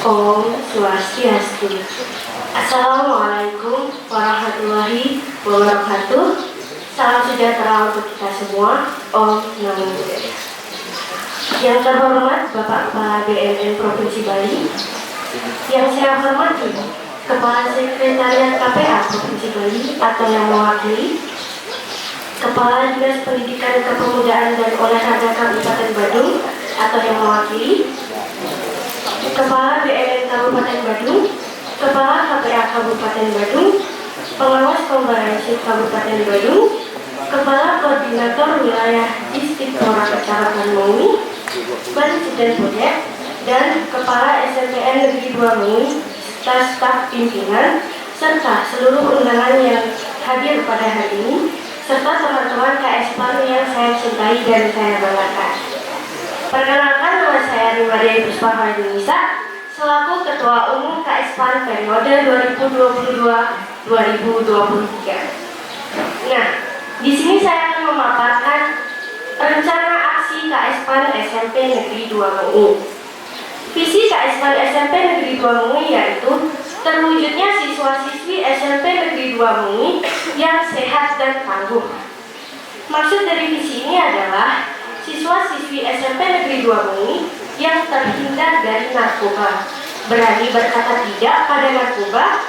Om Swastiastu. Assalamualaikum warahmatullahi wabarakatuh. Salam sejahtera untuk kita semua. Om Namo Buddhaya. Yang terhormat Bapak Kepala BNN Provinsi Bali, yang saya hormati Kepala Sekretariat KPA Provinsi Bali atau yang mewakili, Kepala Dinas Pendidikan Kepemudaan dan Olahraga Kabupaten Badung atau yang mewakili, Kepala BNN Kabupaten Badung, Kepala KPA Kabupaten Badung, Pengawas Komparensif Kabupaten Badung, Kepala Koordinator Wilayah Distrik-Tora Kecamatan Maui, Baris dan Proyek, dan Kepala SMPN Negeri 2 Maui, staf pimpinan, serta seluruh undangan yang hadir pada hari ini, serta teman-teman KSPAN yang saya cintai dan saya banggakan. Perkenalkan, nama saya Rimadia Puspa Indonesia, selaku Ketua Umum KSPAN periode 2022-2023. Nah, di sini saya akan memaparkan rencana aksi KSPAN SMP Negeri 2 MUI. Visi KSPAN SMP Negeri 2 MUI yaitu terwujudnya siswa-siswi SMP Negeri 2 MUI yang sehat dan tangguh. Maksud dari visi ini adalah siswa-siswi SMP Negeri 2 MUI yang terhindar dari narkoba, berani berkata tidak pada narkoba,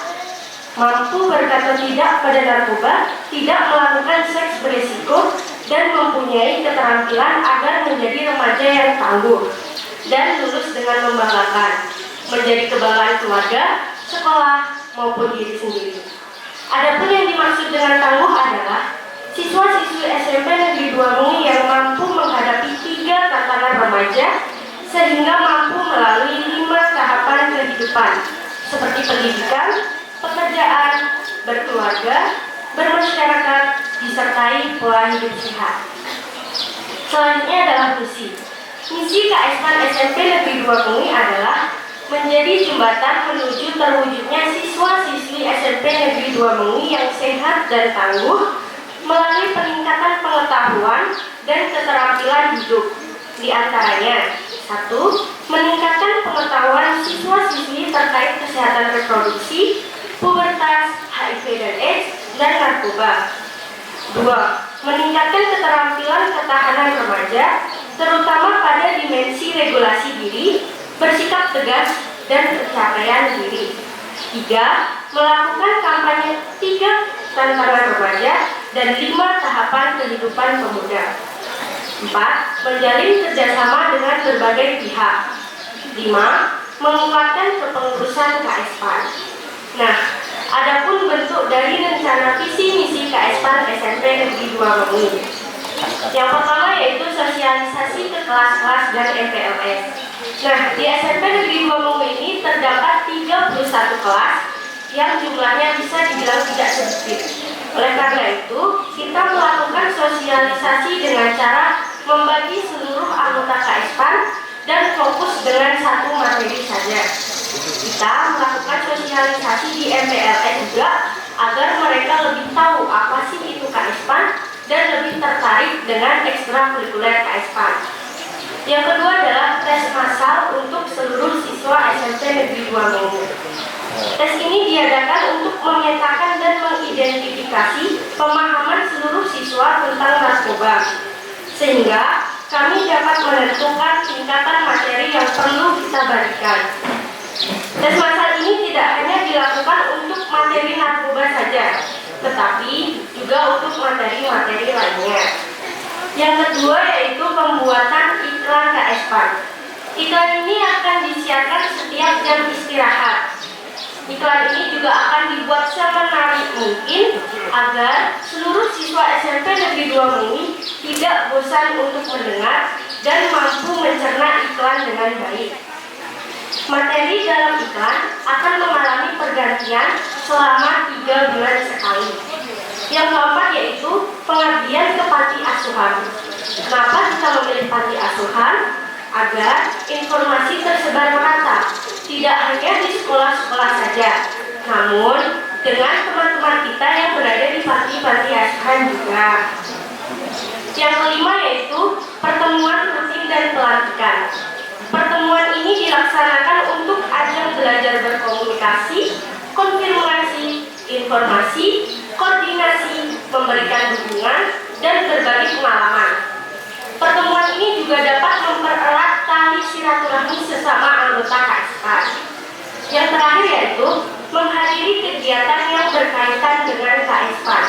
mampu berkata tidak pada narkoba, tidak melakukan seks beresiko, dan mempunyai keterampilan agar menjadi remaja yang tangguh dan lulus dengan membanggakan, menjadi kebanggaan keluarga, sekolah, maupun diri sendiri. Adapun yang dimaksud dengan tangguh adalah siswa-siswi SMP Negeri 2 MUI yang mampu menghadapi 3 tantangan remaja sehingga mampu melalui 5 tahapan kehidupan seperti pendidikan, pekerjaan, berkeluarga, bermasyarakat, disertai pola hidup sehat. Selanjutnya adalah misi. Misi KSPAN SMP Negeri 2 MUI adalah menjadi jembatan menuju terwujudnya siswa-siswi SMP Negeri 2 MUI yang sehat dan tangguh melalui peningkatan pengetahuan dan keterampilan hidup. Di antaranya, 1. Meningkatkan pengetahuan siswa-siswi terkait kesehatan reproduksi, pubertas, HIV dan AIDS, dan narkoba. 2. Meningkatkan keterampilan ketahanan remaja, terutama pada dimensi regulasi diri, bersikap tegas, dan pencapaian diri. 3. Melakukan kampanye 3 tantangan remaja dan 5 tahapan kehidupan pemuda. 4. Menjalin kerjasama dengan berbagai pihak. 5. Menguatkan kepengurusan KSPAN. Nah, adapun bentuk dari rencana visi misi KSPAN SMP Negeri 2 MUI. Yang pertama yaitu sosialisasi ke kelas-kelas dan MPLS. Nah, di SMP Negeri 2 MUI ini terdapat 31 kelas yang jumlahnya bisa dibilang tidak sedikit. Oleh karena itu, kita melakukan sosialisasi dengan cara membagi seluruh anggota KSPAN dan fokus dengan satu materi saja. Kita melakukan sosialisasi di MPLS juga agar mereka lebih tahu apa sih itu KSPAN dan lebih tertarik dengan ekstrakurikuler KSPAN. Yang kedua adalah tes massal untuk seluruh siswa SMP Negeri 2 MUI. Tes ini diadakan untuk memetakan dan mengidentifikasi pemahaman seluruh siswa tentang narkoba, sehingga kami dapat menentukan tingkatan materi yang perlu kita berikan. Tes massal ini tidak hanya dilakukan untuk materi narkoba saja, tetapi juga untuk materi-materi lainnya. Yang kedua yaitu pembuatan iklan KSPAN. Iklan ini akan disiarkan setiap jam istirahat. Iklan ini juga akan dibuat semenarik mungkin agar seluruh siswa SMP Negeri 2 MUI tidak bosan untuk mendengar dan mampu mencerna iklan dengan baik. Materi dalam iklan akan mengalami pergantian selama 3 bulan sekali. Yang keempat yaitu pengabdian ke panti asuhan. Kenapa kita memilih panti asuhan? Agar informasi tersebar merata, tidak hanya di sekolah-sekolah saja, namun dengan teman-teman kita yang berada di panti-panti asuhan juga. Yang kelima yaitu pertemuan rutin dan pelantikan. Pertemuan ini dilaksanakan untuk ajang belajar berkomunikasi, konfirmasi, informasi, koordinasi, memberikan dukungan, dan berbagi pengalaman. Pertemuan ini juga dapat mempererat tali silaturahmi sesama anggota KSPAN. Yang terakhir yaitu menghadiri kegiatan yang berkaitan dengan KSPAN.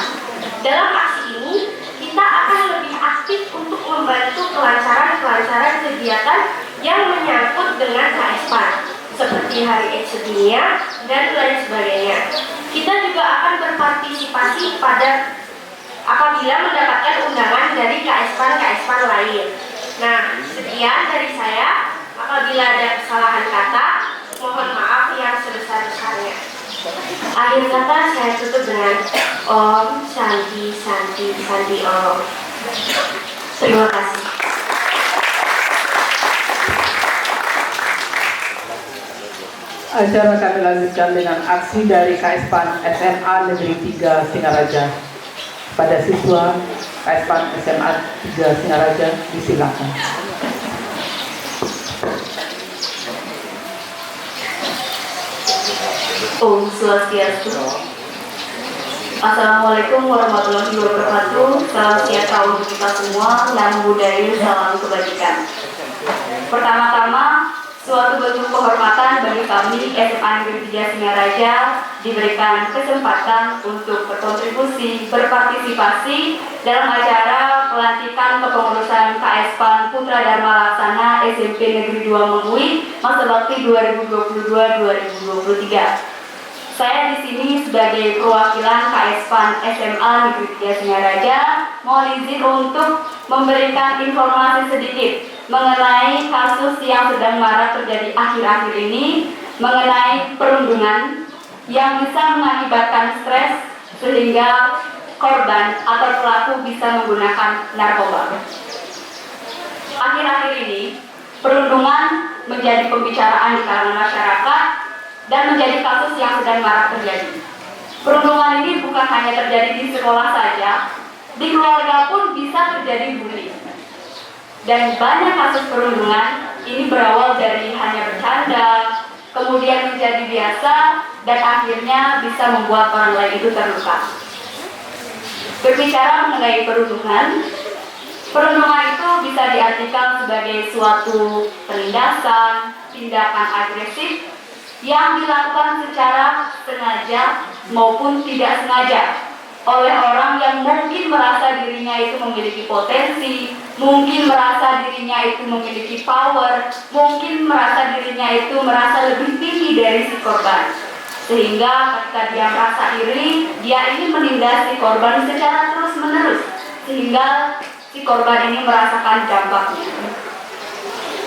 Dalam aksi ini, kita akan lebih aktif untuk membantu kelancaran kegiatan yang menyangkut dengan KSPAN, seperti Hari AIDS Sedunia dan lain sebagainya. Kita juga akan berpartisipasi apabila mendapatkan undangan dari KSPAN lain. Nah, sekian dari saya. Apabila ada kesalahan kata, mohon maaf yang sebesar-besarnya. Akhir kata saya tutup dengan Om Shanti Shanti Shanti Om. Terima kasih. Acara kami lanjutkan dengan aksi dari KSPAN SMA Negeri 3 Singaraja. Pada siswa KSPAN SMA 3 Singaraja, disilakan. Om Swastiastu. Assalamualaikum warahmatullahi wabarakatuh. Salam sejahtera untuk kita semua. Namo Buddhaya, salam kebajikan. Pertama-tama, suatu bentuk penghormatan bagi kami SMA Negeri 3 Singaraja diberikan kesempatan untuk berkontribusi, berpartisipasi dalam acara pelantikan kepengurusan KSPAN Putra Dharma Laksana SMP Negeri 2 Mengui masa bakti 2022-2023. Saya di sini sebagai perwakilan KSPAN SMA Negeri 3 Singaraja mohon izin untuk memberikan informasi sedikit mengenai kasus yang sedang marak terjadi akhir-akhir ini mengenai perundungan yang bisa mengakibatkan stres sehingga korban atau pelaku bisa menggunakan narkoba. Akhir-akhir ini perundungan menjadi pembicaraan di kalangan masyarakat dan menjadi kasus yang sedang marak terjadi. Perundungan ini bukan hanya terjadi di sekolah saja, di keluarga pun bisa terjadi bully. Dan banyak kasus perundungan ini berawal dari hanya bercanda, kemudian menjadi biasa, dan akhirnya bisa membuat orang lain itu terluka. Berbicara mengenai perundungan itu bisa diartikan sebagai suatu penindasan, tindakan agresif yang dilakukan secara sengaja maupun tidak sengaja oleh orang yang mungkin merasa dirinya itu memiliki potensi, mungkin merasa dirinya itu memiliki power, mungkin merasa dirinya itu merasa lebih tinggi dari si korban. Sehingga ketika dia merasa iri, dia ingin menindas si korban secara terus-menerus, sehingga si korban ini merasakan dampaknya.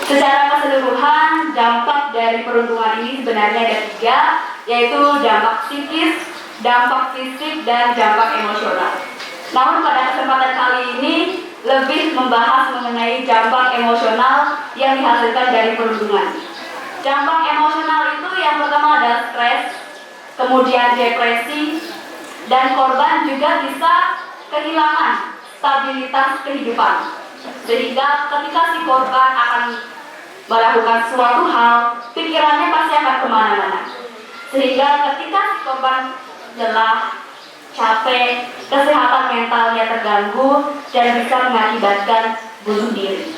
Secara keseluruhan, dampak dari perundungan ini sebenarnya ada 3, yaitu dampak psikis, dampak fisik, dan dampak emosional. Namun pada kesempatan kali ini lebih membahas mengenai dampak emosional yang dihasilkan dari perundungan. Dampak emosional itu yang pertama adalah stres, kemudian depresi, dan korban juga bisa kehilangan stabilitas kehidupan. Sehingga ketika si korban akan melakukan suatu hal, pikirannya pasti akan kemana-mana. Sehingga ketika si korban lelah, capek, kesehatan mentalnya terganggu, dan bisa mengakibatkan bunuh diri.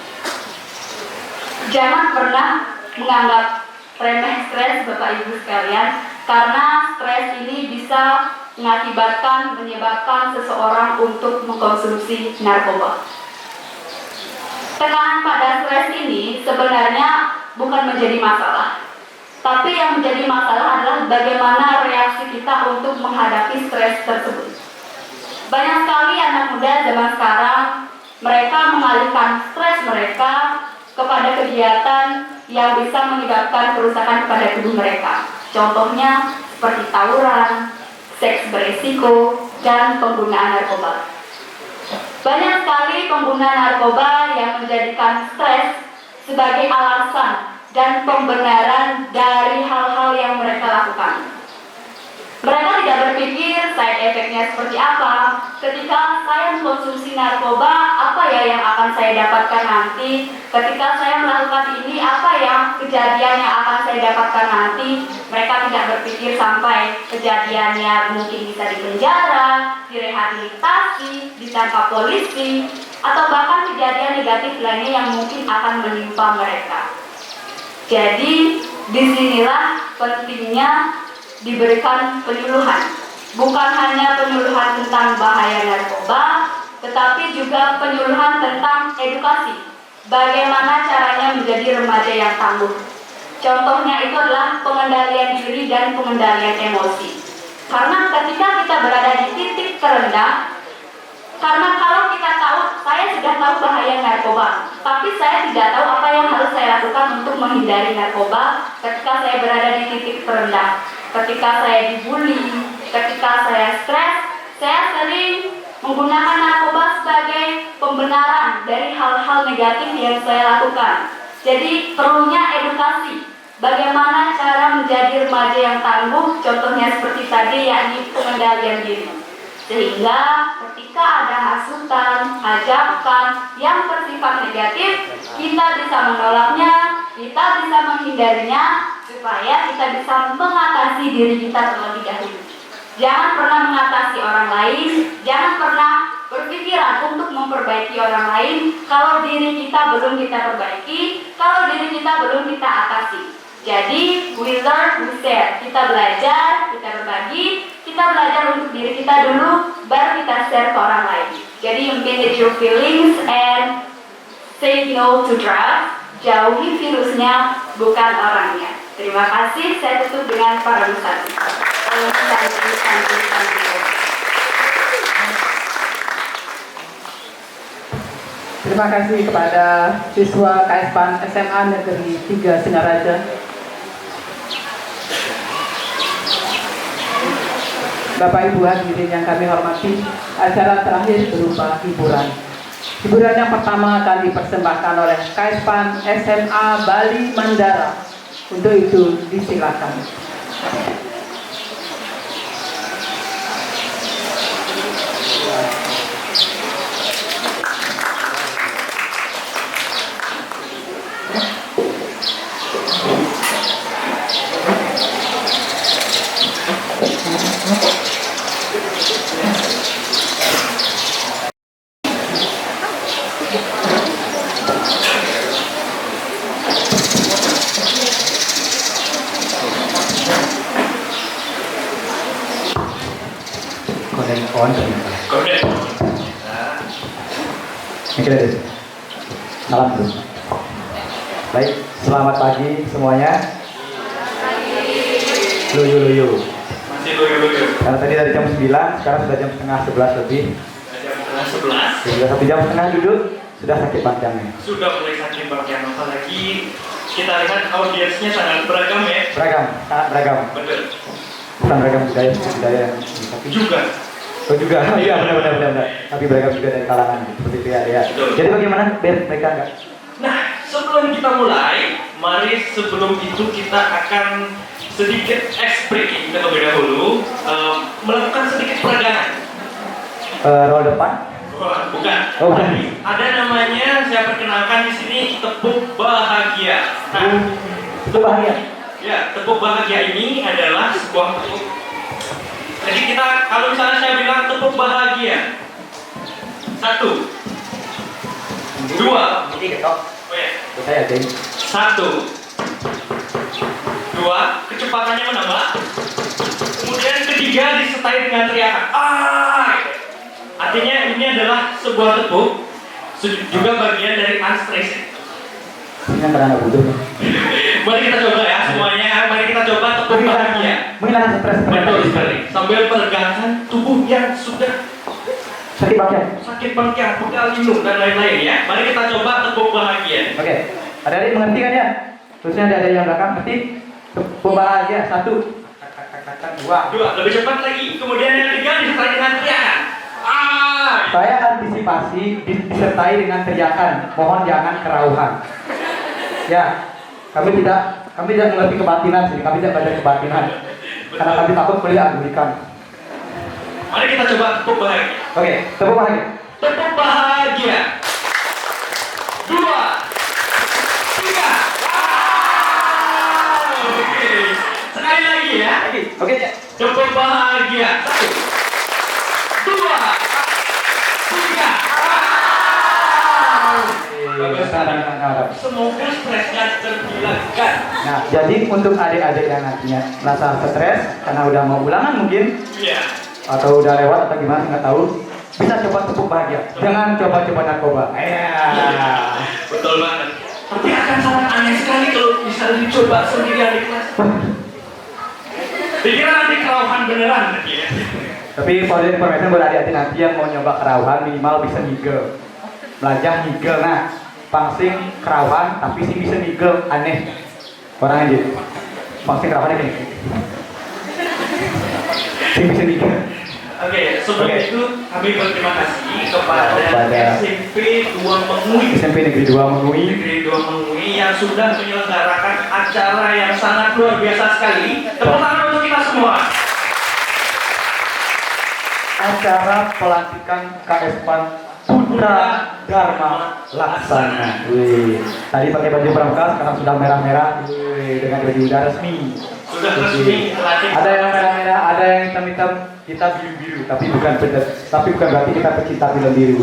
Jangan pernah menganggap remeh stres Bapak Ibu sekalian, karena stres ini bisa menyebabkan seseorang untuk mengkonsumsi narkoba. Tekanan pada stres ini sebenarnya bukan menjadi masalah, tapi yang menjadi masalah adalah bagaimana reaksi kita untuk menghadapi stres tersebut. Banyak sekali anak muda zaman sekarang, mereka mengalihkan stres mereka kepada kegiatan yang bisa menyebabkan kerusakan kepada tubuh mereka. Contohnya seperti tawuran, seks beresiko, dan penggunaan narkoba. Banyak sekali pengguna narkoba yang menjadikan stres sebagai alasan dan pembenaran dari hal-hal yang mereka lakukan. Mereka tidak berpikir side effect-nya seperti apa. Ketika saya mengkonsumsi narkoba, apa ya yang akan saya dapatkan nanti ketika saya melakukan ini, apa yang kejadian yang akan saya dapatkan nanti. Mereka tidak berpikir sampai kejadiannya mungkin bisa dipenjara, direhabilitasi, ditangkap polisi, atau bahkan kejadian negatif lainnya yang mungkin akan menimpa mereka. Jadi disinilah pentingnya diberikan penyuluhan. Bukan hanya penyuluhan tentang bahaya narkoba, tetapi juga penyuluhan tentang edukasi. Bagaimana caranya menjadi remaja yang tangguh. Contohnya itu adalah pengendalian diri dan pengendalian emosi. Karena ketika kita berada di titik terendah, karena kalau kita tahu, saya sudah tahu bahaya narkoba, tapi saya tidak tahu apa yang harus saya lakukan untuk menghindari narkoba ketika saya berada di titik terendah. Ketika saya dibully, ketika saya stres, saya sering menggunakan narkoba sebagai pembenaran dari hal-hal negatif yang saya lakukan. Jadi perlunya edukasi. Bagaimana cara menjadi remaja yang tangguh, contohnya seperti tadi, yakni pengendalian diri. Sehingga ketika ada hasutan, ajakan yang bersifat negatif, kita bisa menolaknya, kita bisa menghindarinya, supaya kita bisa mengatasi diri kita terlebih dahulu. Jangan pernah mengatasi orang lain, jangan pernah berpikiran untuk memperbaiki orang lain kalau diri kita belum kita perbaiki, kalau diri kita belum kita atasi. Jadi, we learn, we share. Kita belajar, kita berbagi, kita belajar untuk diri kita dulu, baru kita share ke orang lain. Jadi, manage your feelings and say no to drugs. Jauhi virusnya, bukan orangnya. Terima kasih, saya tutup dengan para ustaz. Terima kasih kepada siswa KSPAN SMA Negeri 3 Singaraja. Bapak Ibu hadirin yang kami hormati, acara terakhir berupa hiburan. Hiburan yang pertama akan dipersembahkan oleh KSPAN SMA Bali Mandara. Untuk itu disilakan. Salam dulu. Baik, selamat pagi semuanya. Luyu. Masih luyu. Karena tadi dari jam 9, sekarang sudah jam setengah 11 lebih. Jam setengah 11. Sudah 1 jam setengah duduk, sudah sakit panjangnya. Sudah mulai sakit bangkian, apalagi kita lihat audiensnya sangat beragam ya. Beragam, sangat beragam. Betul. Bukan beragam budaya tapi Juga. Oh juga, iya benar. Tapi beragam juga dari kalangan seperti itu ya. Betul. Jadi bagaimana biar mereka enggak? Nah, sebelum kita mulai, mari sebelum itu kita akan sedikit ice breaking terlebih dahulu, melakukan sedikit peregangan. Roll depan? Bukan. Oh, bukan. Ada namanya, saya perkenalkan di sini tepuk bahagia. Nah, Itu bahagia. ya, tepuk bahagia ini adalah sebuah tepuk. Jadi kita, kalau misalnya saya bilang tepuk bahagia, 1, 2, Ini ketok. oh ya, Saya ada. 1, 2, kecepatannya menambah. Kemudian ketiga disertai dengan teriakan. Artinya ini adalah sebuah tepuk, juga bagian dari unstressing. Ini karena butuh. Mari kita coba ya semuanya. Mari kita coba tepuk bahagia. Menghilangkan stres. Betul sekali. Sambil peregangan tubuh yang sudah Sakit bagian. sakit bangkian, pegal lindung dan lain-lain ya. Mari kita coba tepuk bahagia. Oke. Adik-adik mengerti kan ya? Terusnya ada yang belakang ngerti? Tepuk bahagia 1. 2. Lebih cepat lagi. Kemudian yang ketiga disertai dengan teriakan. Saya antisipasi disertai dengan teriakan. Mohon jangan kerauhan. Ya, kami tidak mengerti kebatinan sini. Kami tidak belajar kebatinan. Karena kami takut kuliah Anglikan. Mari kita coba tepuk bahagia. Oke, tepuk bahagia. Tepuk bahagia. Oke. Tepuk bahagia. 1, 2, 3. Semoga stresnya terhilangkan. Nah, jadi untuk adik-adik yang nantinya merasa stres karena udah mau ulangan mungkin Iya. atau udah lewat atau gimana nggak tahu, bisa coba tepuk bahagia. Jangan coba-coba narkoba. Betul banget. Tapi akan sangat aneh sekali kalau bisa dicoba sendirian di kelas. Dikira nanti kerauhan beneran ya. Tapi for the information buat adik-adik nanti yang mau nyoba kerauhan minimal bisa ngigel. Belajar ngigel, nah pangsing kerauhan tapi sih bisa ngigel, aneh orang aja. Pangsing kerauhannya kayak gitu. Sih bisa ngigel. Oke, sebelum Oke. itu kami berterima kasih kepada SMP 2 Mengui. SMP Negeri 2 Mengui. Negeri 2 Mengui yang sudah menyelenggarakan acara yang sangat luar biasa sekali. Tepuk tangan untuk kita semua. Acara pelantikan KS-PAN Putra Dharma Laksana. Wih, tadi pakai baju pramuka, sekarang sudah merah-merah. Wih, dengan baju udah resmi. Sudah resmi pelantikan. Ada yang merah-merah, ada yang hitam-hitam, kita biru-biru, tapi bukan berarti kita pecinta film biru.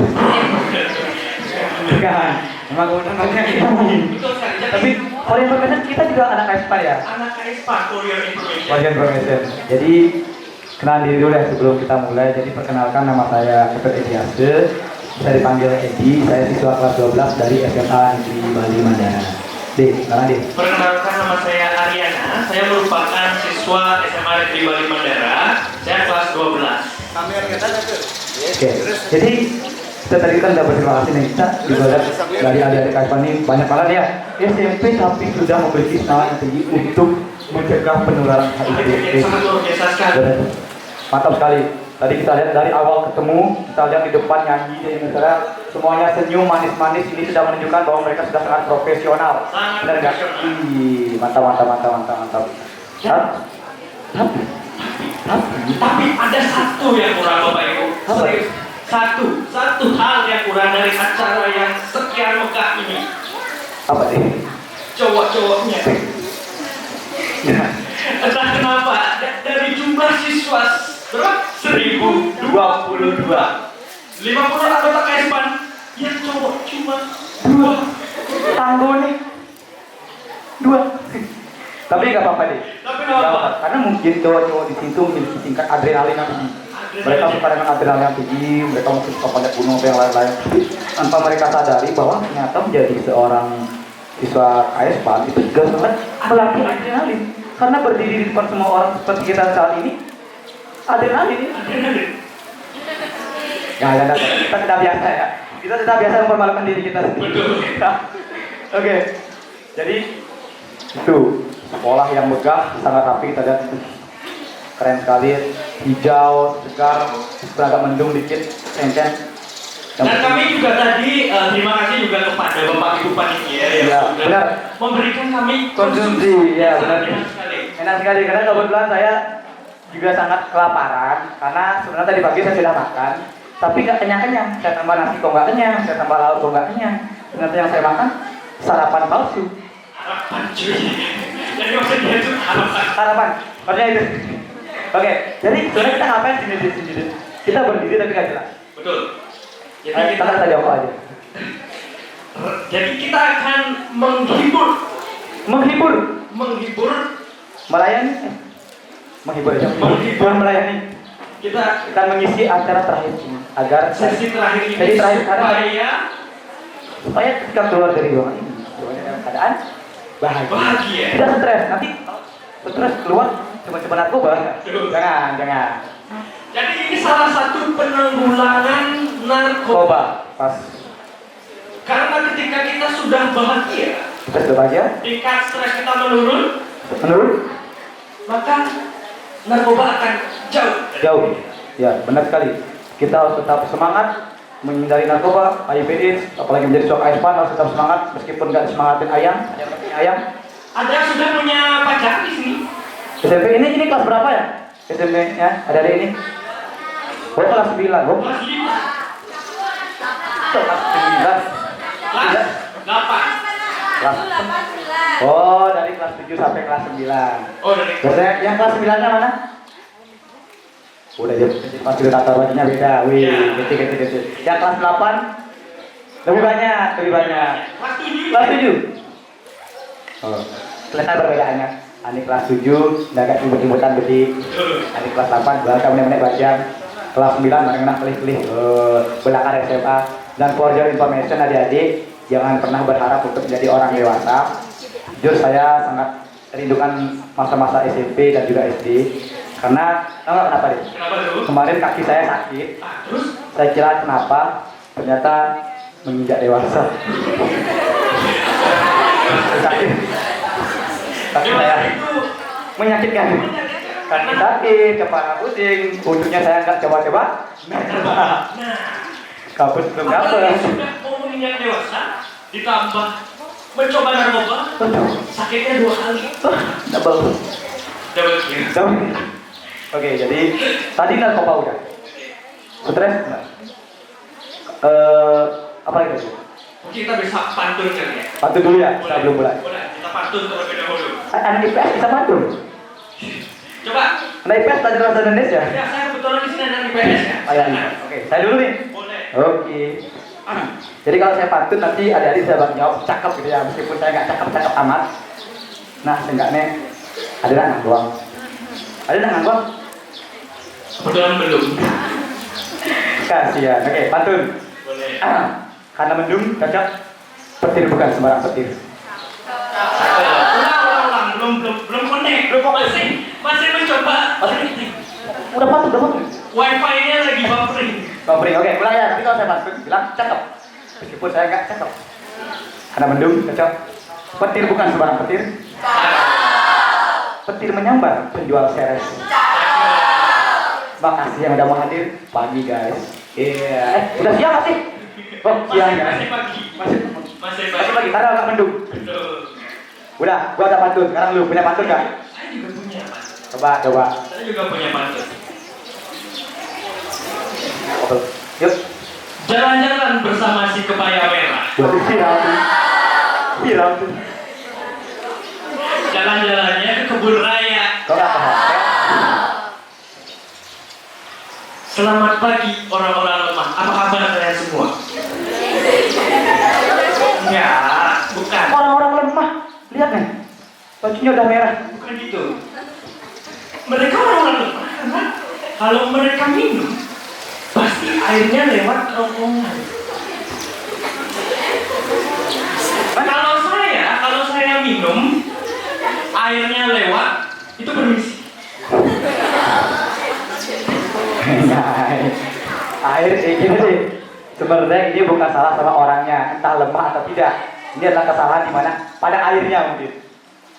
Bukan, memang namanya ini. Betul sekali. Jadi, Tapi kalau yang berkesan kita juga anak KS-PAN ya. anak KS-PAN for your information. Wajan Profesor. Jadi kenalan diri dulu ya sebelum kita mulai. Jadi perkenalkan, nama saya Kepet Ediase. Bisa dipanggil Edi. Saya siswa kelas 12 dari SMA Negeri Bali Mandara. Kenalan deh. Perkenalkan, nama saya Ariana. Saya merupakan siswa SMA Negeri Bali Mandara. Saya kelas 12. Oke. Jadi kita tadi kan udah berterima kasih nih, kita juga lihat dari adik-adik KS-PAN ini banyak banget ya SMP tapi sudah memiliki semangat yang tinggi untuk mencegah penularan HIV. Sangat luar biasa sekali. Mantap sekali. Tadi kita lihat dari awal ketemu, kita lihat di depan nyanyi, jadi misalnya semuanya senyum manis-manis, ini sudah menunjukkan bahwa mereka sudah sangat profesional. Sangat Benar nggak? profesional. Ih, mantap. Tapi ada satu yang kurang, Bapak Ibu. Apa? Serius. Satu hal yang kurang dari acara yang sekian megah ini. Apa sih? Cowok-cowoknya. Ya. Entah kenapa dari jumlah siswa berapa? 1022. 50 anggota KS-PAN yang cowok cuma 2. Tangguh nih. 2. Tapi nggak apa-apa deh. Tapi nggak apa-apa. Karena mungkin cowok-cowok di situ memiliki tingkat adrenalin yang tinggi. Mereka suka dengan adrenalin yang tinggi, mereka mungkin suka pada gunung atau yang lain-lain. Tanpa mereka sadari bahwa ternyata menjadi seorang siswa KS-PAN itu juga sangat melatih adrenalin. Karena berdiri di depan semua orang seperti kita saat ini, adrenalin. Ya, kita sudah biasa ya. Kita sudah biasa mempermalukan diri kita sendiri. Betul. Oke, jadi itu sekolah yang megah, sangat rapi, kita lihat keren sekali, hijau, segar, agak mendung dikit, encen. Dan kami juga tadi terima kasih juga kepada Bapak Ibu Panitia yang Ya, sudah benar. memberikan kami Konsumsi, ya benar. Enak sekali. Enak sekali, karena kebetulan saya juga sangat kelaparan, karena sebenarnya tadi pagi saya sudah makan, tapi nggak kenyang-kenyang. Saya tambah nasi kok nggak kenyang, saya tambah lauk kok nggak kenyang. Ternyata yang saya makan sarapan palsu. Harapan cuy. Jadi maksudnya itu harapan. Harapan, maksudnya itu. Oke, jadi sebenarnya kita ngapain di sini? Kita berdiri tapi nggak jelas. Betul. Jadi Kita kita, saja apa aja. jadi kita akan menghibur, Menghibur, melayani, menghibur aja. Menghibur. Melayani. kita Kita mengisi acara terakhir ini agar sesi terakhir ini Sesi terakhir, supaya supaya ketika keluar dari ruangan ini dalam keadaan bahagia. bahagia. Tidak stres. Nanti stres keluar coba-coba narkoba. Jangan. Jadi ini salah satu penanggulangan narkoba. Narkoba pas Karena ketika kita sudah bahagia, kita sudah bahagia, tingkat stres kita menurun, menurun maka narkoba akan jauh. jauh. Ya, benar sekali. Kita harus tetap semangat menghindari narkoba, HIV/AIDS, apalagi menjadi siswa KS-PAN harus tetap semangat meskipun nggak semangatin ayam. Ada yang sudah punya pacar di sini? SMP ini kelas berapa ya? SMP ya, ada ini. Oh, kelas 9. Oh, Kelas 5, kelas 9. kelas 8. Kelas Oh, dari kelas kelas 7 sampai kelas 9. Oh, dari Biasanya yang kelas 9-nya mana? Udah jadi fasilitator bajunya beda. Wih, Ya. gitu. Yang kelas 8 lebih banyak. kelas 7. Kelas 7. Oh, kelihatan perbedaannya. Ani kelas 7 nggak kayak imut-imutan bedik. Ani kelas 8 belakang menit-menit bajang. Kelas 9 mana kelih-kelih. Belakang SMA. Dan for your information adik-adik, jangan pernah berharap untuk menjadi orang dewasa. Jujur saya sangat rindukan masa-masa SMP dan juga SD. Karena, tahu nggak kenapa deh? Kenapa tuh? Kemarin kaki saya sakit. Terus? Saya kira kenapa? Ternyata menginjak dewasa. Sakit. Kaki saya itu menyakitkan. Kaki sakit, kepala pusing. Untungnya saya nggak coba-coba. nah, Kabut belum apalagi dapet. sudah mau menginjak dewasa, ditambah mencoba narkoba, sakitnya 2 kali. Double. Double kill. Oke, jadi tadi narkoba udah. Stres enggak? Apa lagi tadi? Mungkin kita bisa pantun kali ya. Pantun dulu ya, kita belum mulai. Boleh, kita pantun terlebih dahulu. Anak IPS bisa pantun. Coba. Anak IPS belajar bahasa Indonesia. Ya, saya kebetulan di sini ada IPS ya. Oke, saya dulu nih. Boleh. Oke. Jadi kalau saya pantun nanti adik-adik bisa jawab cakep gitu ya, meskipun saya nggak cakep-cakep amat. Nah, seenggaknya ada nang doang. Ada nang doang. Kebetulan belum. Kasihan. Oke, pantun. Boleh. Karena mendung cocok. Petir bukan sembarang petir. Ulang. Belum connect. Masih mencoba. Udah pantun. Wifi-nya lagi buffering. Buffering. Oke, mulai ya. Nanti kalau saya pantun bilang cakep. Meskipun saya nggak cakep. Karena mendung cocok. Petir bukan sembarang petir. Petir menyambar penjual seres. Makasih yang udah mau hadir pagi guys. Iya. Udah siang nggak sih? Oh siang ya. Masih pagi. Masih pagi. Karena agak mendung. Betul. Udah, gua ada pantun. Sekarang lu punya pantun nggak? Saya juga punya, Pak. Coba. Saya juga punya pantun. Yuk. Jalan-jalan bersama si kepaya merah. Buat viral tuh. Jalan-jalannya ke kebun raya. Kau nggak paham? Selamat pagi orang-orang lemah. Apa kabar kalian semua? Enggak, bukan. Orang-orang lemah. Lihat nih. Bajunya udah merah. Bukan gitu. Mereka orang-orang lemah karena kalau mereka minum pasti airnya lewat kerongkongan. Kalau saya minum airnya lewat itu permisi. Air gini sih. Sebenarnya ini bukan salah sama orangnya, entah lemah atau tidak. Ini adalah kesalahan di mana pada airnya mungkin.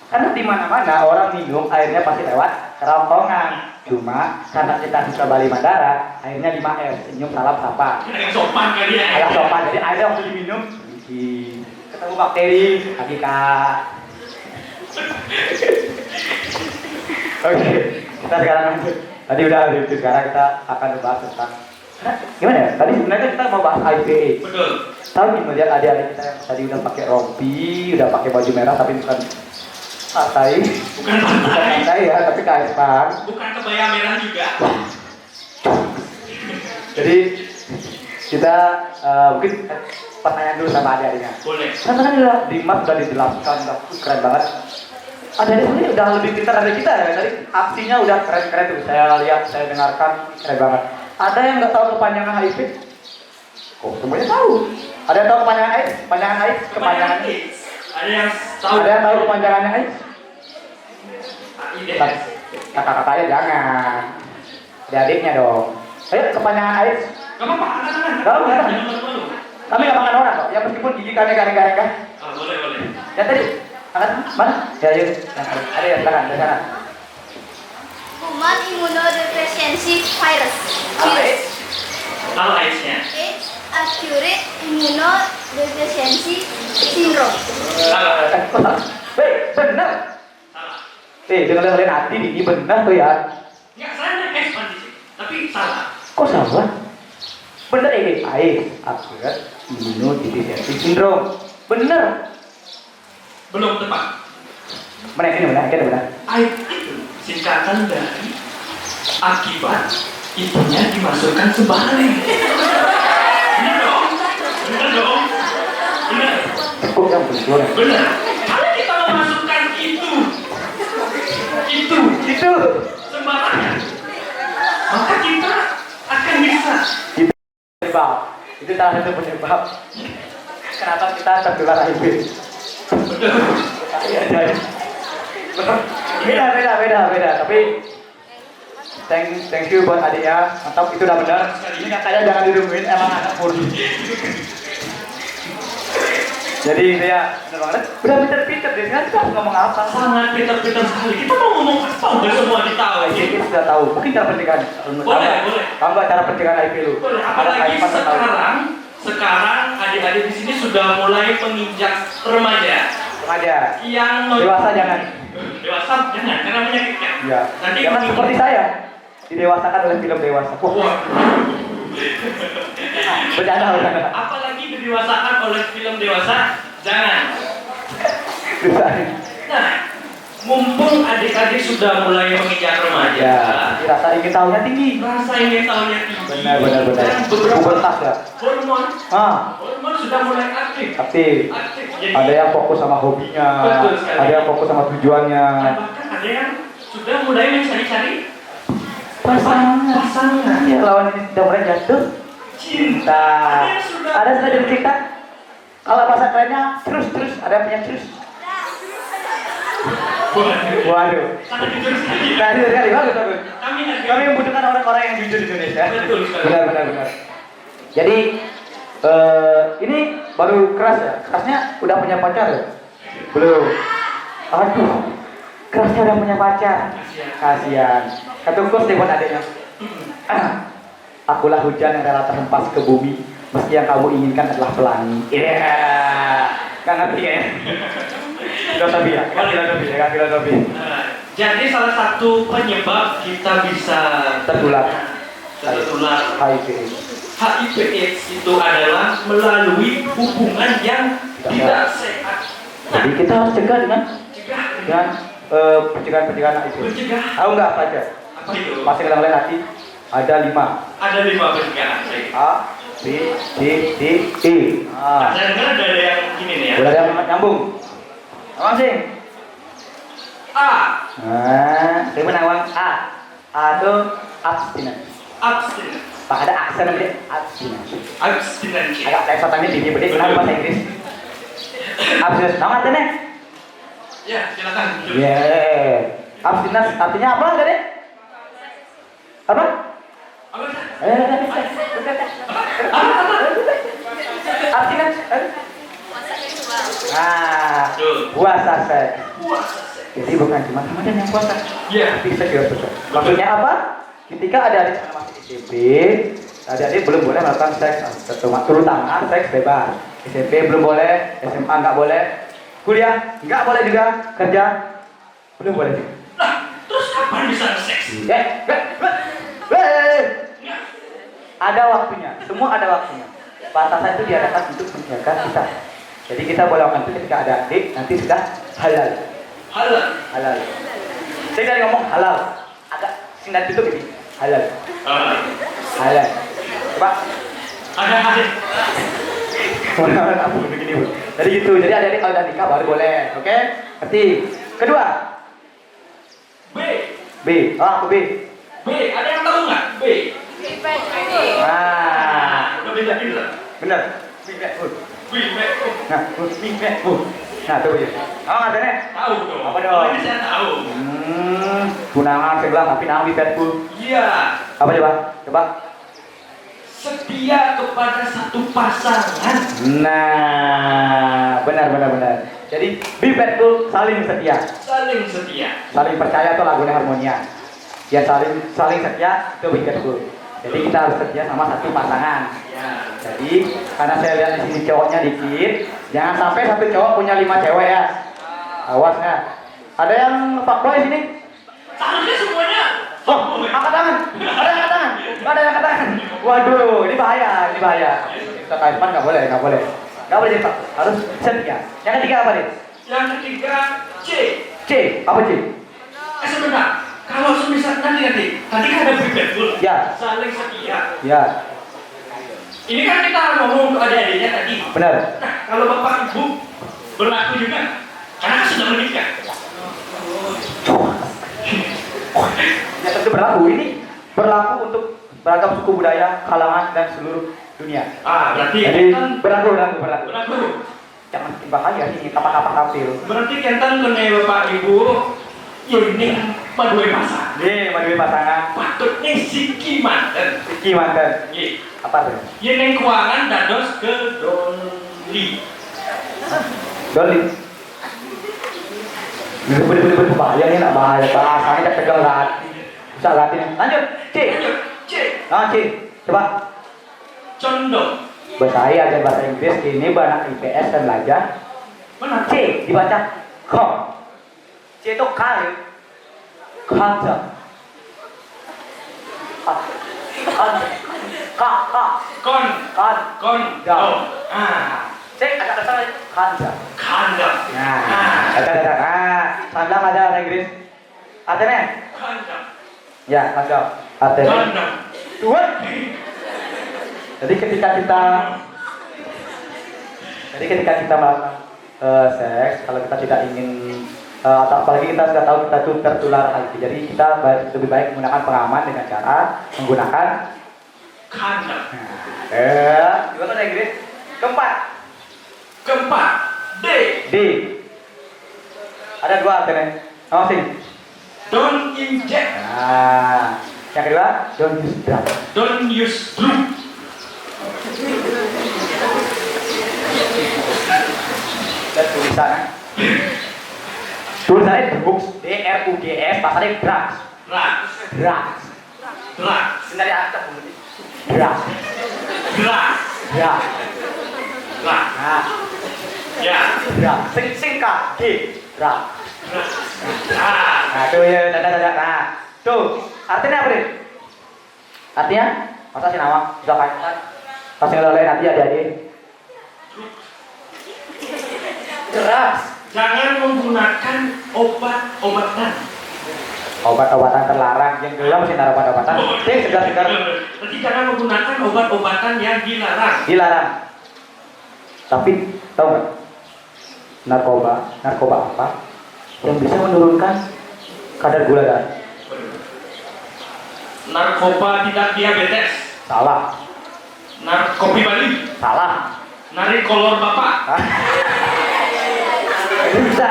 Karena di mana-mana orang minum airnya pasti lewat kerongkongan. Cuma karena kita siswa Bali Mandara, airnya 5R, senyum salam sapa. Agak sopan kali ya. Agak sopan, jadi airnya waktu diminum, ketemu bakteri, hakikat. Oke, kita sekarang lanjut. Tadi udah gitu, sekarang kita akan membahas tentang gimana ya? Tadi sebenarnya kita mau bahas IPA. Betul. Tahu nih melihat adik-adik kita yang tadi udah pakai rompi, udah pakai baju merah tapi bukan pantai, Bukan pantai. pantai ya, tapi kaispan. Bukan kebaya merah juga. Jadi kita mungkin pertanyaan dulu sama adik-adiknya. Boleh. Karena kan udah di map udah dijelaskan, udah keren banget. Adik-adik ini udah lebih pintar dari kita ya. Tadi aksinya udah keren-keren tuh. Saya lihat, saya dengarkan, keren banget. Ada yang nggak tahu kepanjangan HIV? Oh, semuanya tahu. Ada yang tahu kepanjangan AIDS? Kepanjangan AIDS? Kepanjangan AIDS? Ada yang tahu. Ada yang tahu kepanjangannya AIDS? AIDS. Kata-katanya jangan. Adik-adiknya dong. Ayo kepanjangan AIDS. Gak apa-apa, angkat-angkat. Tahu nggak? Jangan malu-malu. Kami nggak makan orang kok. Ya meskipun gigi kami garing-garing kan. Boleh. Ya tadi. Angkat mana? Ya yuk. Ada ya silakan dari sana. Kuman imunodeficiency virus. Kalau AIDS-nya. AIDS acute immunodeficiency syndrome. Salah. Hei, benar. Salah. Dengar-dengar hati ini benar tuh ya. Nggak salah ekspansi sih. Tapi salah. Kok salah? Bener ini AIDS acute immunodeficiency syndrome. Bener. Belum tepat. Mana ini benar. AIP itu singkatan dari akibat ibunya dimasukkan sebalik. Benar dong? Kok yang belum? Benar. Kalau kita memasukkan itu sembarangan, maka kita akan bisa. Penyebab. Itu salah satu penyebab kenapa kita tertular HIV. Beda. Tapi thank you buat adik ya. Mantap, itu udah benar. Ini kakaknya jangan dirumuin, emang anak murni. Jadi saya benar banget, pinter deh. Sekarang kita harus ngomong apa? Sangat pintar sekali. Kita mau ngomong apa? Udah semua ditahu. Kita sudah tahu. Mungkin cara pencegahan. Boleh. Tahu nggak cara pencegahan HIV lu? Boleh. Apalagi sekarang adik-adik di sini sudah mulai menginjak remaja. Yang Dewasa jangan. Dewasa jangan, karena menyakitkan. Ya. Nanti Jangan seperti saya. Didewasakan oleh film dewasa. Wah. Bercanda. Apalagi didewasakan oleh film dewasa, jangan. Nah, mumpung adik-adik sudah mulai menginjak remaja, Ya, rasa ingin tahunya tinggi. rasa ingin tahunya tinggi. Benar. Dan beberapa Pubertas ya. hormon sudah mulai aktif. Aktif. Jadi Ada yang fokus sama hobinya, Betul sekali. ada yang fokus sama tujuannya. bahkan ada yang sudah mulai mencari-cari Pasangan. Ya, lawan ini sudah mulai jatuh cinta. Ada yang sudah Ada sudah jatuh cinta. Kalau bahasa kerennya terus, ada yang punya terus. Waduh. sangat jujur sekali. Nah, itu sekali bagus. Kami Membutuhkan orang-orang yang jujur di Indonesia. Betul sekali. Benar. Jadi ini baru keras ya. Kerasnya udah punya pacar ya? Belum. Aduh, kerasnya udah punya pacar. Kasihan. Ketungkus deh buat adiknya. Akulah hujan yang rela terhempas ke bumi, meski yang kamu inginkan adalah pelangi. Iya. Gak ngerti ya? Filosofi ya? Filosofi. Jadi salah satu penyebab kita bisa Tertular HIV HIV. AIDS itu adalah melalui hubungan yang tidak sehat. Jadi kita harus cegah dengan Cegah. pencegahan HIV. Mencegah. Tahu nggak apa aja? Apa itu? Pasti kalian lihat nanti ada 5. Ada 5 pencegahan. A, B, C, D, E. Saya dengar ada yang gini nih ya. Boleh yang nyambung. Masing. A. Saya menawang A. A itu abstinence. Abstinence. Pak ada aksen namanya abstinence. Abstinence. Agak lesotannya di beda kenapa bahasa Inggris? Abstinence. Tahu nggak nih? Ya, silakan. Abstinence artinya apa tadi? Apa? Apa? Abstinence. Betul. Puasa seks. Puasa. Jadi bukan cuma Ramadan yang puasa. Ya. Tapi seks juga puasa. Maksudnya apa? Ketika adik-adik masih SMP, adik-adik belum boleh melakukan seks terutama seks bebas. SMP belum boleh, SMA nggak boleh, kuliah nggak boleh juga, kerja belum boleh juga. Nah, terus kapan bisa seks? Ada waktunya, semua ada waktunya. Batasan itu diadakan untuk menjaga kita. Jadi kita boleh lakukan itu ketika ada adik, nanti sudah halal. Halal. Saya dari ngomong halal, agak singkat tutup ini. Halal. Coba. Ada. Orang apa begini bu? Jadi gitu. Jadi adik-adik kalau udah nikah baru boleh, oke? Ngerti? Kedua. B. Oh, aku B. B. Ada yang tahu nggak? B. Udah bisa. Bener. Nah, tuh ya. Oh, nggak ada nih. Tahu dong. Apa dong? Ini saya tahu. Tunangan saya bilang tapi nama bibetku. Iya. Apa coba? Setia kepada satu pasangan. Nah, benar. Jadi bibetku saling setia. Saling percaya tuh lagunya Harmonia. Ya saling setia itu bibetku. Jadi kita harus setia sama satu pasangan. Ya. Jadi karena saya lihat di sini cowoknya dikit, jangan sampai satu cowok punya 5 cewek ya. Awas ya. Ada yang fuckboy sini? Seharusnya semuanya. Oh, angkat tangan. Ada yang angkat tangan. Ada yang angkat tangan. Waduh, ini bahaya. Kita kaisman nggak boleh. Nggak boleh jadi harus setia. Yang ketiga apa nih? Yang ketiga C. C, apa C? Sebentar. Kalau semisal tadi kan ada betul. Ya. Saling setia. Ya, Ini kan kita ngomong untuk adik-adiknya tadi. benar. Nah, kalau bapak ibu berlaku juga, karena kan sudah menikah. Ya tentu berlaku. Ini berlaku untuk beragam suku budaya, kalangan dan seluruh dunia. Berarti Jadi kan berlaku. berlaku. Jangan bahaya ini kapak-kapak tampil. Berarti kentan kene bapak ibu, ya ini madue masa. Nih, madui pasangan. Patutnya siki manten. Iki mantan. Ye, Apa tuh? ye neng keuangan dados ke doli. Doli. Ini bener-bener bahaya nih, nak bahaya. Bahasanya tak tegang hati. Bisa hati. Lanjut, C. Lanjut, C. Nah, C. Coba. Condong. Bahasa aja bahasa Inggris ini banyak IPS dan belajar. Mana? C dibaca ko. C itu K ya. Kanja. Kon. Kan. Kon. Ya. C agak dasar kanja. Kanda. Nah, ada. Sandang aja bahasa Inggris. Artinya? Kanda. Ya, kanja. Artinya. Kanda. Dua. Jadi ketika kita melakukan seks, kalau kita tidak ingin atau apalagi kita sudah tahu kita itu tertular HIV, jadi kita lebih baik menggunakan pengaman dengan cara menggunakan Kanda. juga bahasa Inggris. Keempat, D. D. Ada dua artinya. Masing. Don't inject. Nah, yang kedua, don't use drugs. Don't use drug. Dan tulisannya drugs, D-R-U-G-S, bahasanya drugs. Drugs. Drugs. Drugs. Sebenarnya apa bunyi? Drugs. Drugs. Drugs. Drugs. Nah, Ya. drugs. Singkat, G. Drugs. Drugs. Nah, tuh ya, dadah. Nah, tuh, artinya apa nih? Artinya, masa sih nama? Bisa kan? Pasti ngelain nanti adik-adik. Drugs. Jangan menggunakan obat-obatan. Obat-obatan terlarang, yang gelap sih obat-obatan. Segar. Jadi jangan menggunakan obat-obatan yang dilarang. Dilarang. Tapi tahu nggak? Narkoba apa yang bisa menurunkan kadar gula darah? Narkoba tidak diabetes. Salah. Narkopi Bali. Salah. Narik kolor bapak. Hah? Itu bisa.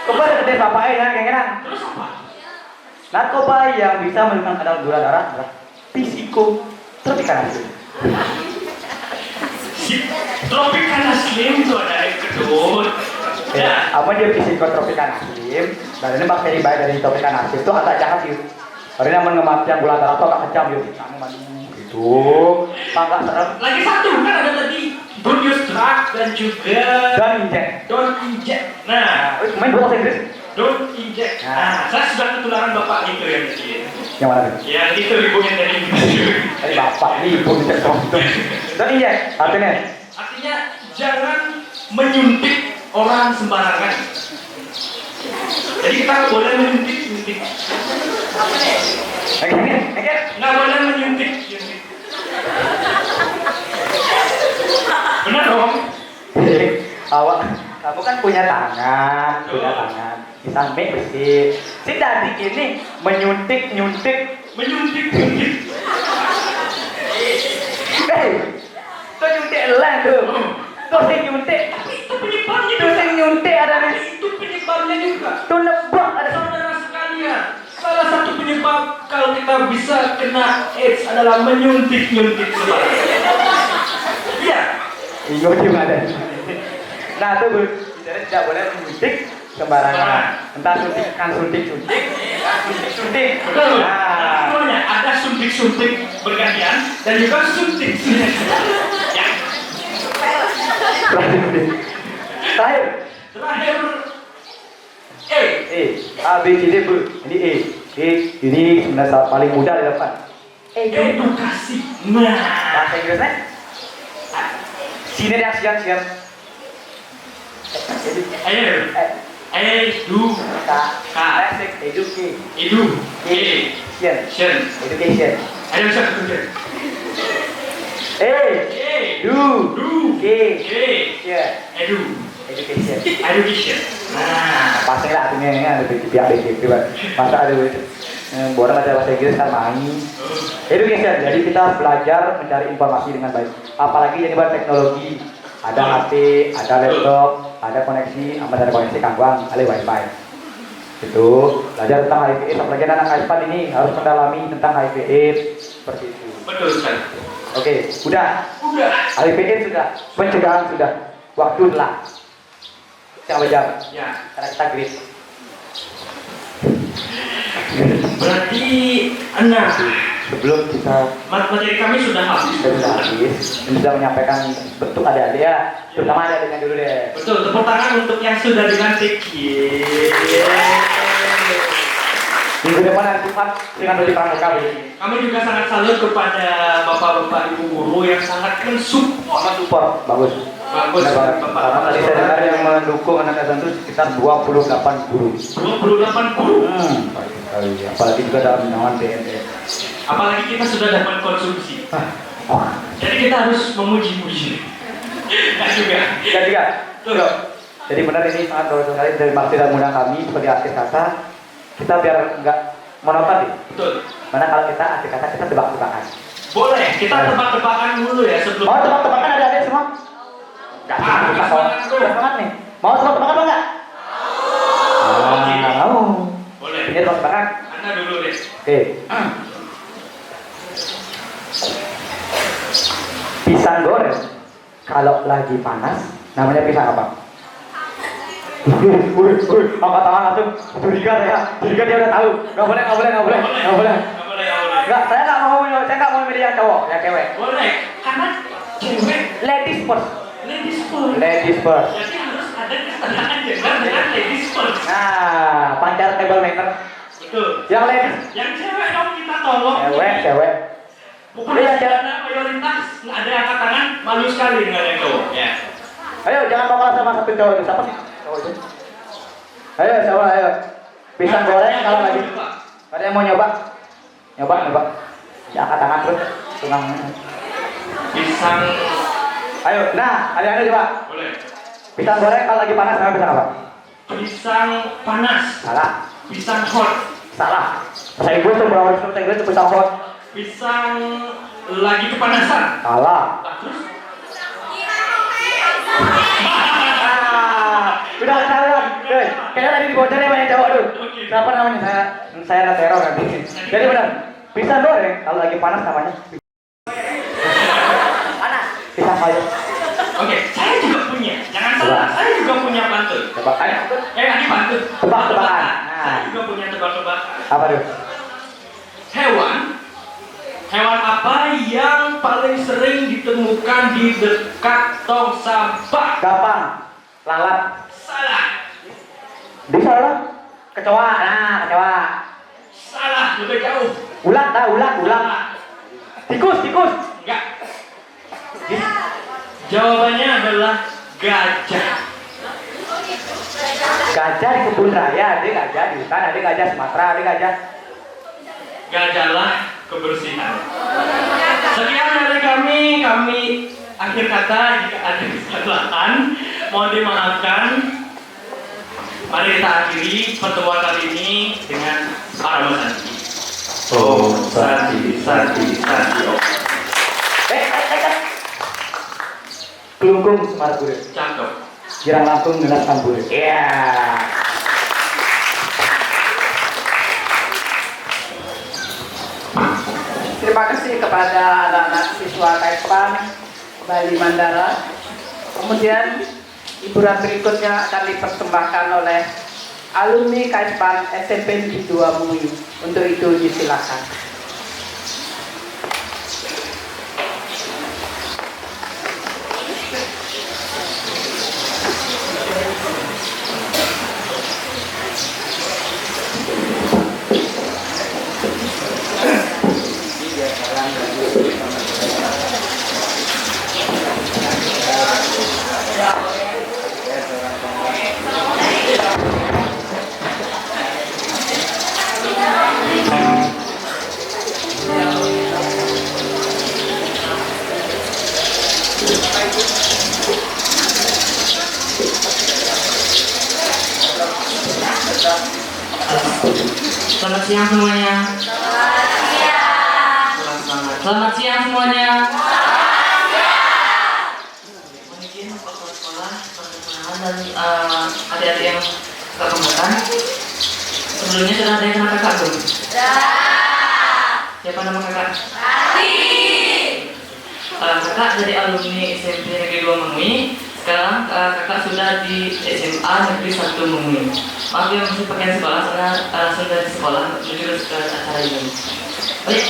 Coba gede bapaknya ya, kayaknya. Terus apa? Narkoba yang bisa menurunkan kadar gula darah adalah psikotropika. Tropicana Slim itu ada yang kedua. Ya. Apa dia psikotropika nasim? Dan ini bakteri baik dari tropika nasim itu agak jahat sih. Karena mengemati yang gula darah itu agak kejam gitu. Gitu. Agak serem. Lagi satu kan ada tadi don't use drug dan juga don't inject. Nah, Main dua bahasa Inggris. don't inject. Nah, saya sudah ketularan bapak itu yang tadi. Yang mana tuh? Ya itu ibu yang tadi. Tadi bapak nih, ibu bisa itu. Dan iya, artinya Artinya jangan menyuntik orang sembarangan. Jadi kita nggak boleh menyuntik. Nggak boleh menyuntik. Benar dong? awak kamu kan punya tangan. Bisa make bersih. Si tadi ini menyuntik. Menyuntik. Tuh nyuntik lah tuh. Tuh sing nyuntik. Itu penyebabnya. Tuh sing nyuntik ada nih. Itu penyebabnya juga. Tuh nebak ada. Saudara sekalian, salah satu penyebab kalau kita bisa kena AIDS adalah menyuntik sembarangan. Iya. Iya juga ada. Nah tuh bu, jadi tidak boleh menyuntik sembarangan. Entah suntik. Betul. Nah, Semuanya ada suntik bergantian dan juga suntik. Ya. terakhir. E. A, B, C, D, B. Ini E. Ini sebenarnya paling mudah dilakukan. Edukasi. Nah. Bahasa Inggrisnya? Sini yang siap. Ayo. Education. Education. Education. Ayo bisa bekerja. Edu. Education. Education. Nah, Pasti lah artinya ini ada di pihak BGP, Pak. Masa ada borang ada bahasa Inggris kan main. Education. Jadi kita belajar mencari informasi dengan baik. Apalagi jadi buat teknologi. Ada HP, ada laptop, ada koneksi, ada koneksi kangguang, ada wifi. Itu belajar tentang HIV/AIDS. Apalagi anak ISPAN ini harus mendalami tentang HIV/AIDS seperti itu. betul sekali. Oke, udah. Udah. HIV/AIDS sudah, pencegahan sudah. Waktu lah. Jangan jam. Ya. Karena kita grid. Berarti enam. Sebelum kita Materi kami sudah habis. ini sudah menyampaikan bentuk adik-adik ya. Terutama adik-adiknya dulu deh. Betul, tepuk tangan untuk yang sudah dilantik. Minggu depan hari Jumat dengan baju pramuka. Kami juga sangat salut kepada bapak-bapak ibu guru yang sangat mensupport. Support, bagus. Bagus, Benar, bapak. karena tadi saya dengar yang mendukung anak SMP itu sekitar 28 guru. 28 guru. Baik sekali. Apalagi juga dalam naungan BNN. Apalagi kita sudah dapat konsumsi. Jadi kita harus memuji-muji. Nah juga. Jadi kan? Jadi benar ini sangat bagus sekali dari bakti dan mudah kami sebagai akhir kata. Kita biar enggak monoton nih. Betul. Mana kalau kita akhir kata kita tebak-tebakan. Boleh, kita tebak-tebakan dulu ya sebelum. Mau tebak-tebakan ada semua? Enggak. Semangat nih. Mau tebak-tebakan apa enggak? Oke. Mau. Boleh. Ini tebak-tebakan. Anda dulu deh. Oke. Pisang goreng kalau lagi panas namanya pisang apa? Angkat tangan langsung curiga ya. Curiga dia udah tahu. Nggak boleh. Nggak boleh. Nggak, saya nggak mau milih yang cowok, yang cewek. Boleh, karena cewek Ladies first. ladies first. Ladies first. Jadi harus ada kesetaraan gender dengan ladies first. Nah, pancar table manner. Betul. Yang ladies, Yang cewek dong kita tolong. cewek. Bukan ada mayoritas, nggak ada yang angkat tangan, malu sekali dengan yang cowok. Ya. Ayo, jangan mau kalah sama satu cowok itu. Siapa sih? Cowok itu. Ayo. Pisang goreng kalau lagi. Ada yang mau nyoba? Nyoba. Ya, angkat tangan terus. Tungang. Pisang. Ayo, nah, ada coba. Boleh. Pisang goreng kalau lagi panas namanya pisang apa? Pisang panas. Salah. Pisang hot. Salah. Bahasa Inggris tuh, bahasa Inggris tuh pisang hot. Pisang lagi kepanasan. Salah. Nah, terus Udah ketahuan. Kayaknya tadi dibocorin banyak cowok tuh. Oke. Siapa namanya? Saya ada teror nanti. Jadi benar. Pisang goreng kalau lagi panas namanya panas. Pisang kayu. Oke, saya juga punya. Jangan salah, saya juga punya pantun. Coba ayo. Tadi pantun. Tebak-tebakan. Saya juga punya tebak-tebakan. Apa tuh? Hewan apa yang paling sering ditemukan di dekat tong sampah? Gampang. Lalat. Salah. Di salah. Kecoa. Nah, kecoa. Salah, lebih jauh. Ulat. Salah. Tikus. Enggak. Jawabannya adalah gajah. Gajah di kebun raya, ada gajah di hutan, ada gajah Sumatera, ada gajah. Gajahlah kebersihan. Sekian dari kami akhir kata jika ada kesalahan mohon dimaafkan. Mari kita akhiri pertemuan kali ini dengan Arama Santi. Oh, Santi. Oh. Kelungkung Semarang Burit. Cakep. Girang Lampung Gelas Tambur. Iya. Terima kasih kepada anak-anak siswa KSPAN Bali Mandara. Kemudian hiburan berikutnya akan dipersembahkan oleh alumni KSPAN SMP Negeri 2 MUI. Untuk itu disilakan. Selamat siang semuanya. Selamat siang. Selamat siang semuanya. Selamat siang. Mungkin kepala sekolah, perkenalan dan adik-adik yang suka pembukaan. Sebelumnya sudah ada yang kenal kakak belum? Sudah. Siapa nama kakak? Rati. Kakak dari alumni SMP Negeri 2 Mengui. Sekarang kakak sudah di SMA Negeri 1 Mengui. Maaf ya masih pakaian sekolah karena langsung dari sekolah menuju ke acara ini. Baik,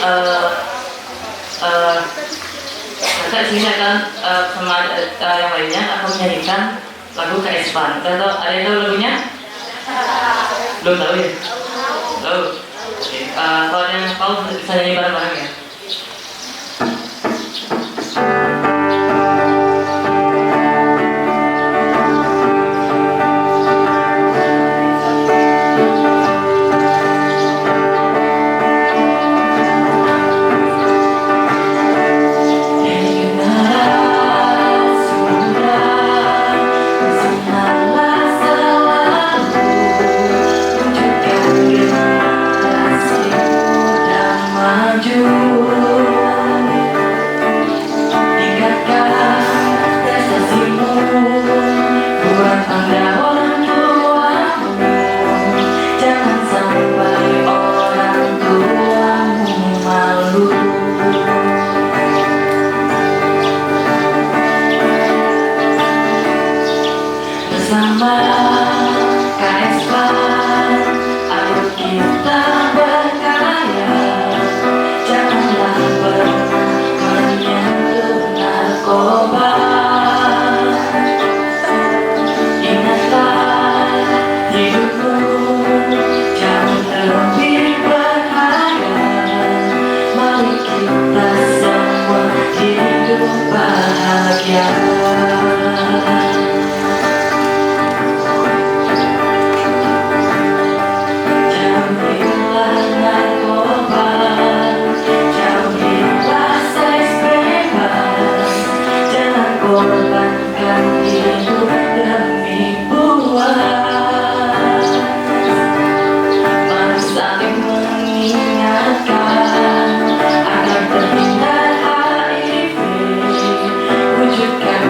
kakak di sini akan sama yang lainnya akan menyanyikan lagu Kaespan. Ada yang tahu lagunya? Belum tahu ya? Tahu. Oke, kalau ada yang tahu bisa nyanyi bareng-bareng ya. Wujudkan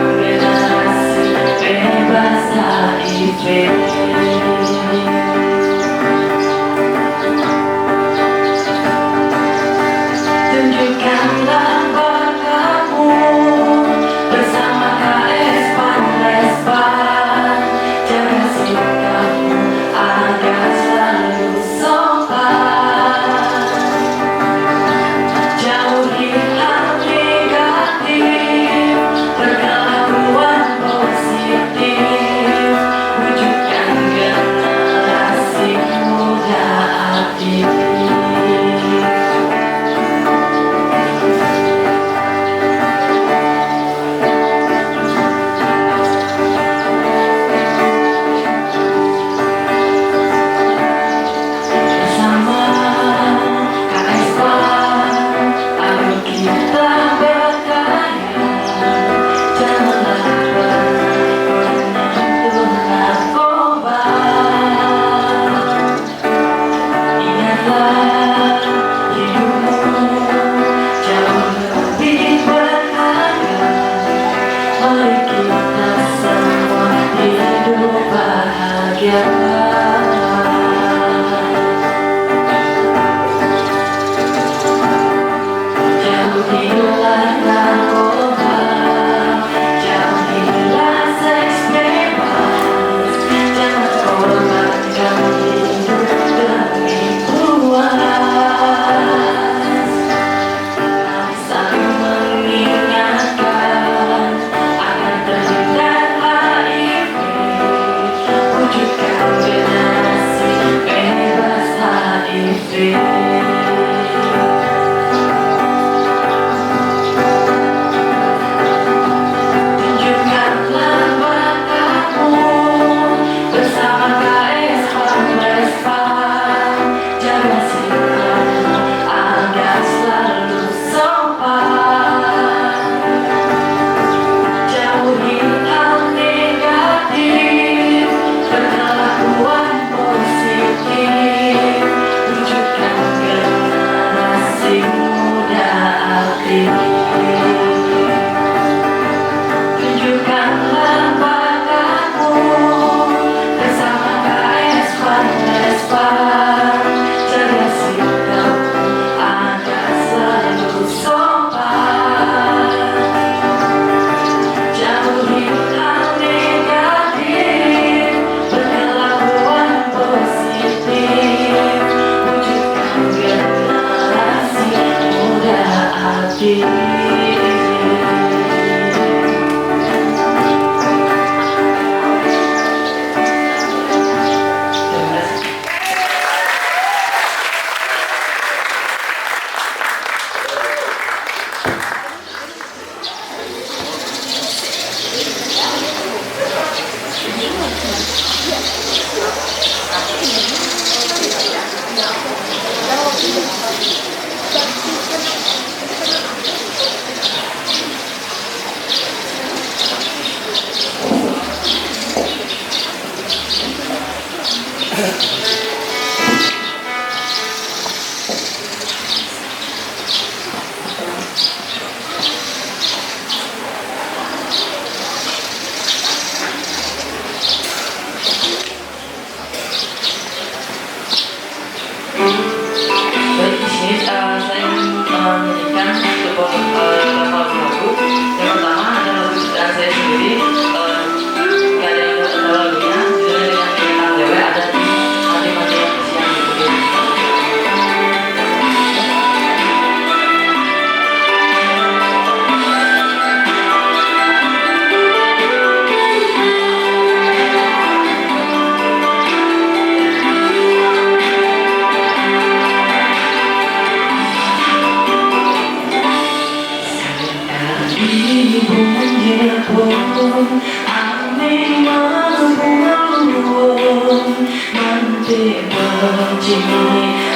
angin membuang mantik benci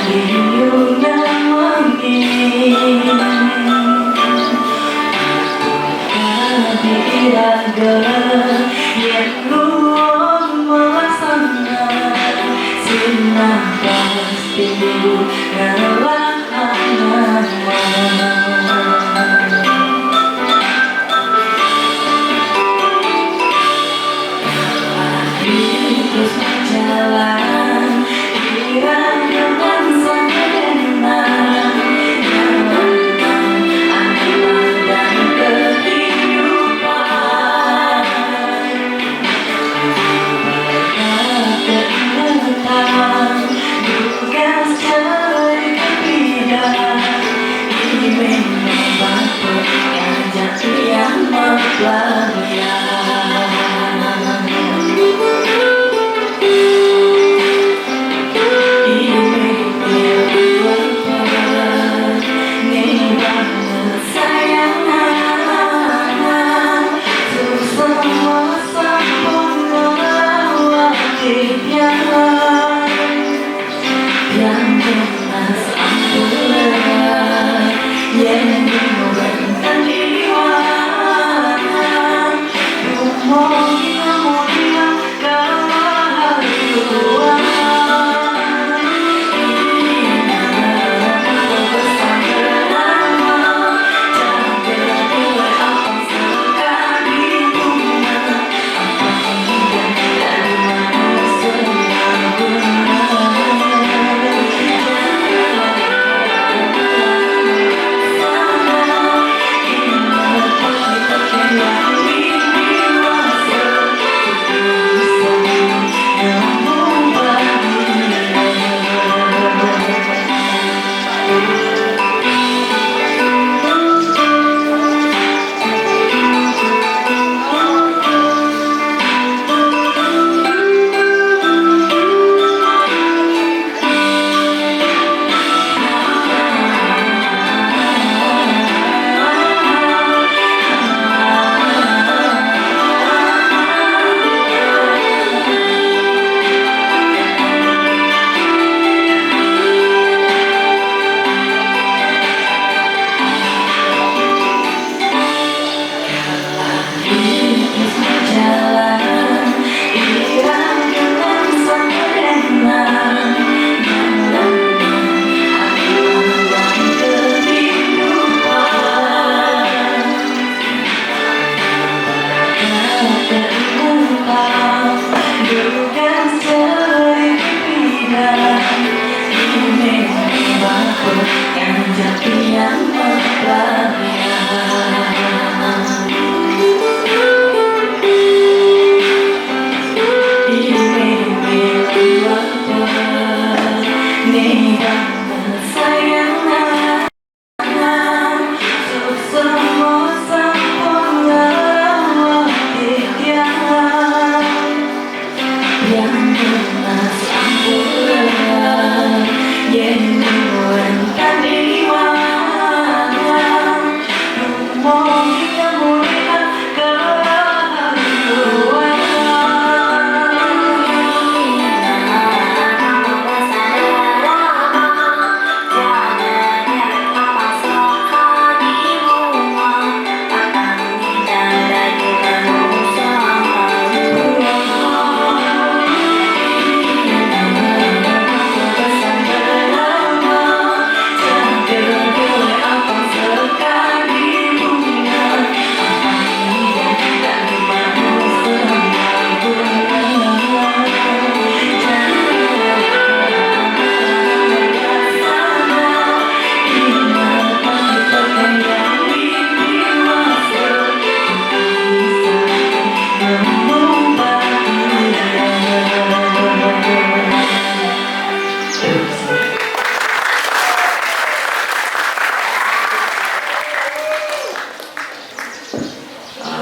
liurnya angin diraga yang luang melaksana sinar pasti ngalah terus berjalan irang dengan sempurna angan dan kehidupan keingetan tugas cari kepindah ini memang batu yang jatuh yang mempelajari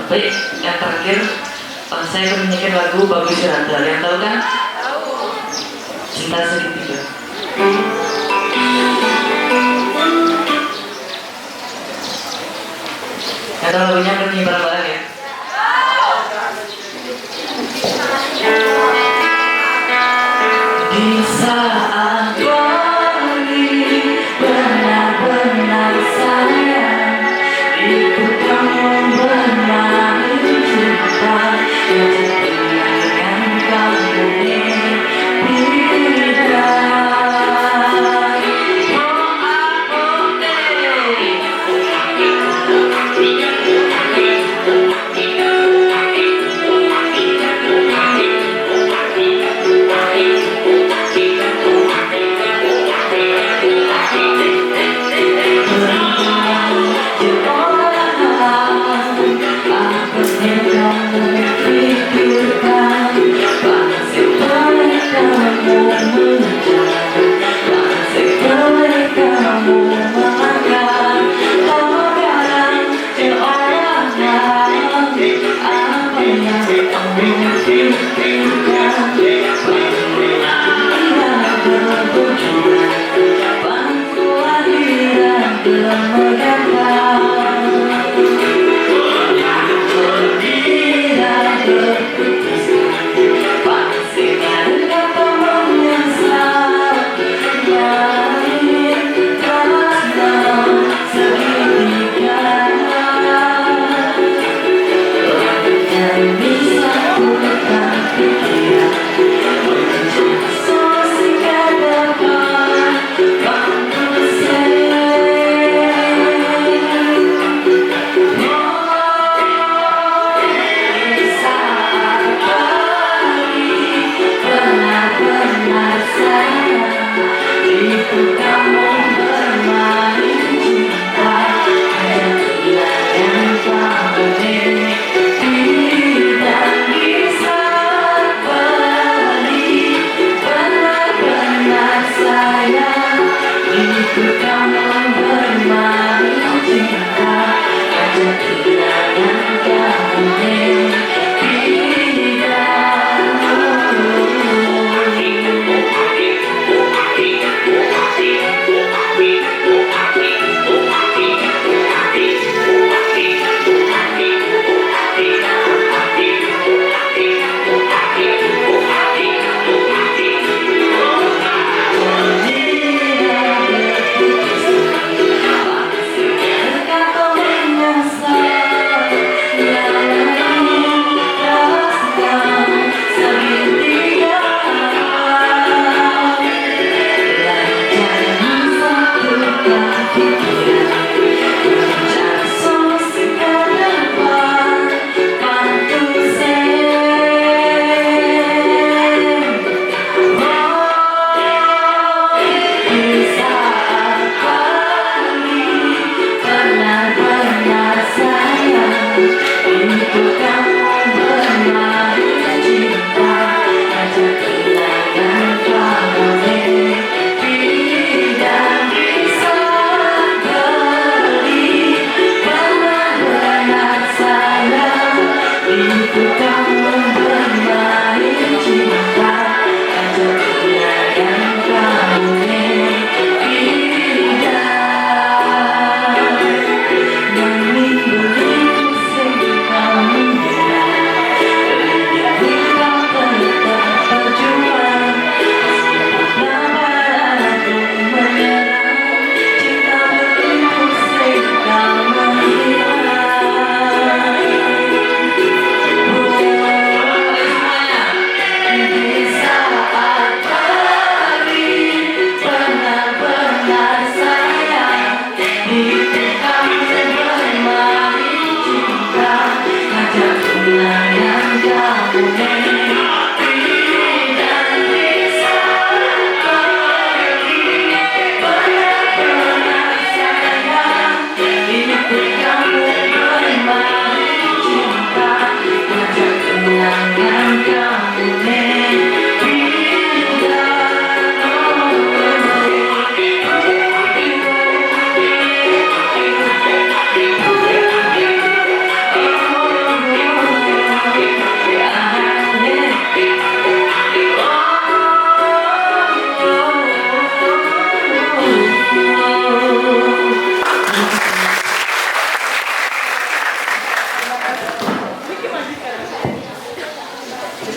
Baik, yang terakhir saya akan menyanyikan lagu Bagus Ranta. Yang tahu kan? Cinta Segitiga. Yang tahu lagunya bernyanyi bareng-bareng ya?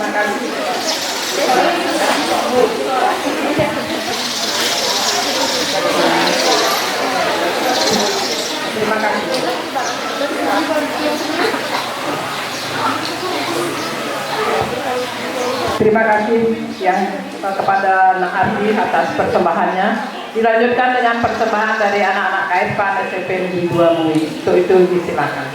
Terima kasih. Terima kasih yang kepada Nak Ardi atas persembahannya. Dilanjutkan dengan persembahan dari anak-anak KSPAN SMP Negeri 2 MUI. Untuk itu disilakan.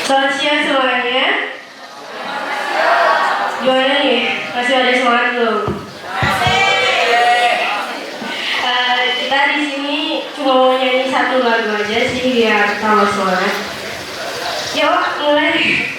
Selamat siang semuanya. Gimana nih? Masih ada semangat belum? Kita di sini cuma mau nyanyi satu lagu aja sih biar tambah semangat. Yuk, mulai.